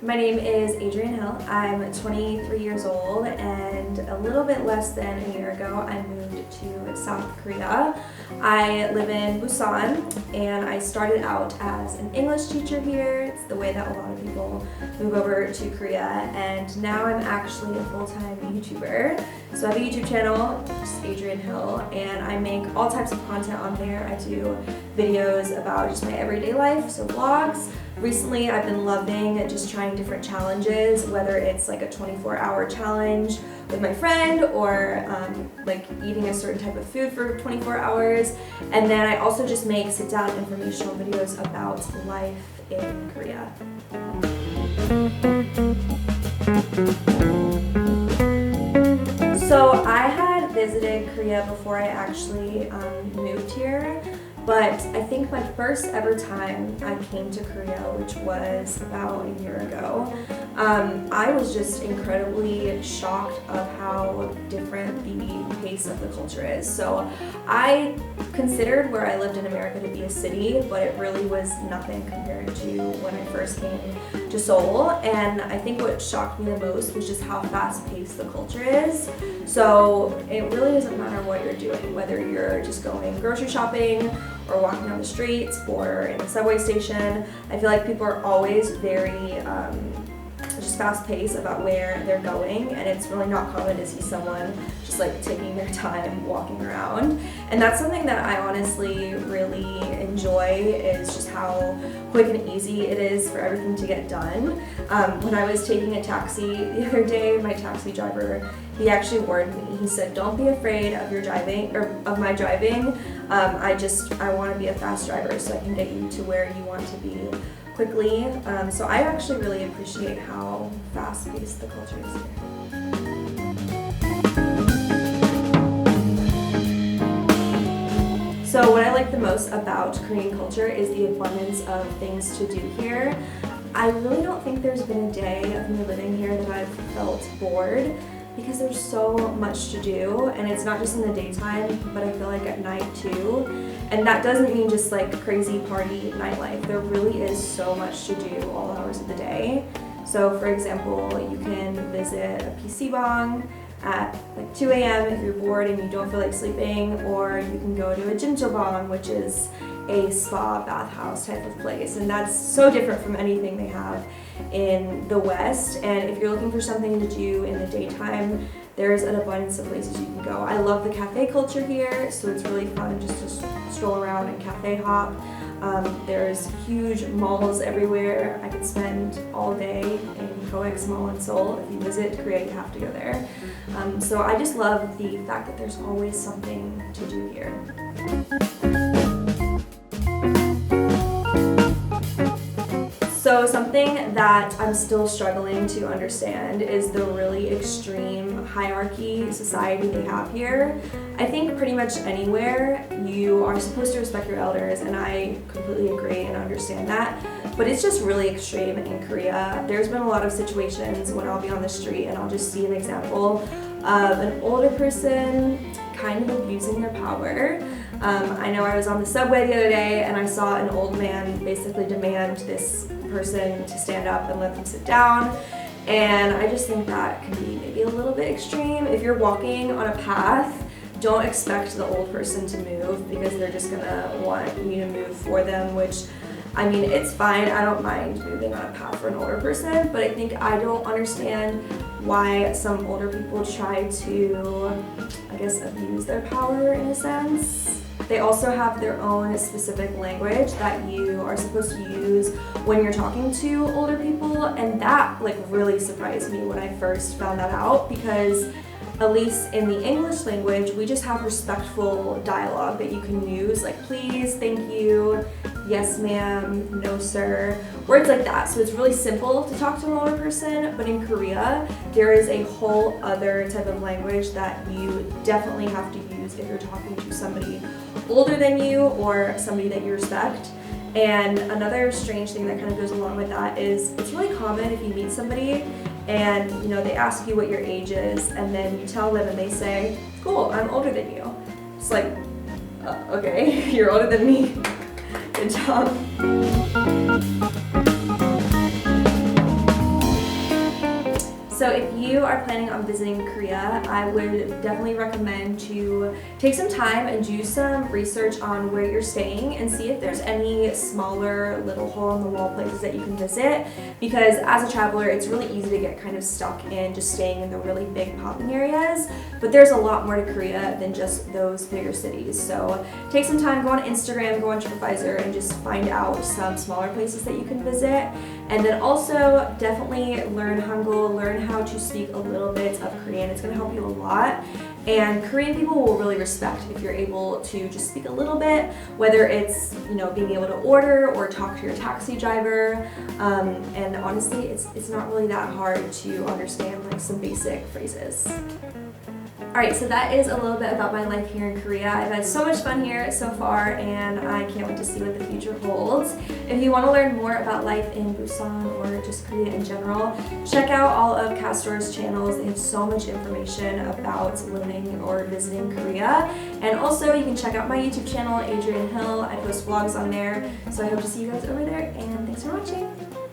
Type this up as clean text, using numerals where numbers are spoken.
My name is Adrienne. I'm 23 years old, and a little bit less than a year ago I moved to South Korea. I live in Busan, and I started out as an English teacher here. It's the way that a lot of people move over to Korea, and now I'm actually a full-time YouTuber. So I have a YouTube channel, just Adrienne, and I make all types of content on there. I do videos about just my everyday life, so vlogs. Recently, I've been loving just trying different challenges, whether it's like a 24-hour challenge with my friend or like eating a certain type of food for 24 hours. And then I also just make sit-down informational videos about life in Korea. So I had visited Korea before I actually moved here. But I think my first ever time I came to Korea, which was about a year ago, I was just incredibly shocked of how different the pace of the culture is. So I considered where I lived in America to be a city, but it really was nothing compared to when I first came to Seoul. And I think what shocked me the most was just how fast-paced the culture is. So it really doesn't matter what you're doing, whether you're just going grocery shopping or walking down the streets or in the subway station. I feel like people are always very just fast-paced about where they're going, and it's really not common to see someone just like taking their time walking around. And that's something that I honestly really enjoy, is just how quick and easy it is for everything to get done. When I was taking a taxi the other day, my taxi driver, he actually warned me. He said, "Don't be afraid of your driving, or of my driving. I want to be a fast driver so I can get you to where you want to be quickly." So I actually really appreciate how fast-paced the culture is here. So what I like the most about Korean culture is the abundance of things to do here. I really don't think there's been a day of me living here that I've felt bored, because there's so much to do, and it's not just in the daytime, but I feel like at night too. And that doesn't mean just like crazy party nightlife. There really is so much to do all hours of the day. So for example, you can visit a PC bang at like 2 a.m. if you're bored and you don't feel like sleeping, or you can go to a jjimjilbang, which is a spa bathhouse type of place, and that's so different from anything they have in the West. And if you're looking for something to do in the daytime, there's an abundance of places you can go. I love the cafe culture here, so it's really fun just to stroll around and cafe hop. There's huge malls everywhere. I could spend all day in COEX Mall in Seoul. If you visit Korea, you have to go there. So I just love the fact that there's always something to do here. So something that I'm still struggling to understand is the really extreme hierarchy society they have here. I think pretty much anywhere you are supposed to respect your elders, and I completely agree and understand that, but it's just really extreme in Korea. There's been a lot of situations when I'll be on the street and I'll just see an example of an older person kind of abusing their power. I know I was on the subway the other day and I saw an old man basically demand this person to stand up and let them sit down, and I just think that can be maybe a little bit extreme. If you're walking on a path, don't expect the old person to move, because they're just gonna want you to move for them, which, I mean, it's fine. I don't mind moving on a path for an older person, but I think I don't understand why some older people try to, I guess, abuse their power in a sense. They also have their own specific language that you are supposed to use when you're talking to older people, and that like really surprised me when I first found that out, because at least in the English language, we just have respectful dialogue that you can use, like please, thank you, yes ma'am, no sir, words like that. So it's really simple to talk to an older person, but in Korea, there is a whole other type of language that you definitely have to use if you're talking to somebody older than you or somebody that you respect. And another strange thing that kind of goes along with that is it's really common if you meet somebody and they ask you what your age is, and then you tell them and they say, "Cool, I'm older than you." It's like, okay, you're older than me. Good job. if you are planning on visiting Korea, I would definitely recommend to take some time and do some research on where you're staying and see if there's any smaller little hole-in-the-wall places that you can visit, because as a traveler it's really easy to get kind of stuck in just staying in the really big popping areas, but there's a lot more to Korea than just those bigger cities. So take some time, go on Instagram, go on TripAdvisor, and just find out some smaller places that you can visit. And then also definitely learn Hangul, learn how to speak a little bit of Korean. It's going to help you a lot. And Korean people will really respect if you're able to just speak a little bit, whether it's, you know, being able to order or talk to your taxi driver. And honestly, it's not really that hard to understand like some basic phrases. Alright, so that is a little bit about my life here in Korea. I've had so much fun here so far, and I can't wait to see what the future holds. If you want to learn more about life in Busan or just Korea in general, check out all of Castour's channels. They have so much information about living or visiting Korea. And also, you can check out my YouTube channel, Adrienne Hill. I post vlogs on there, so I hope to see you guys over there, and thanks for watching!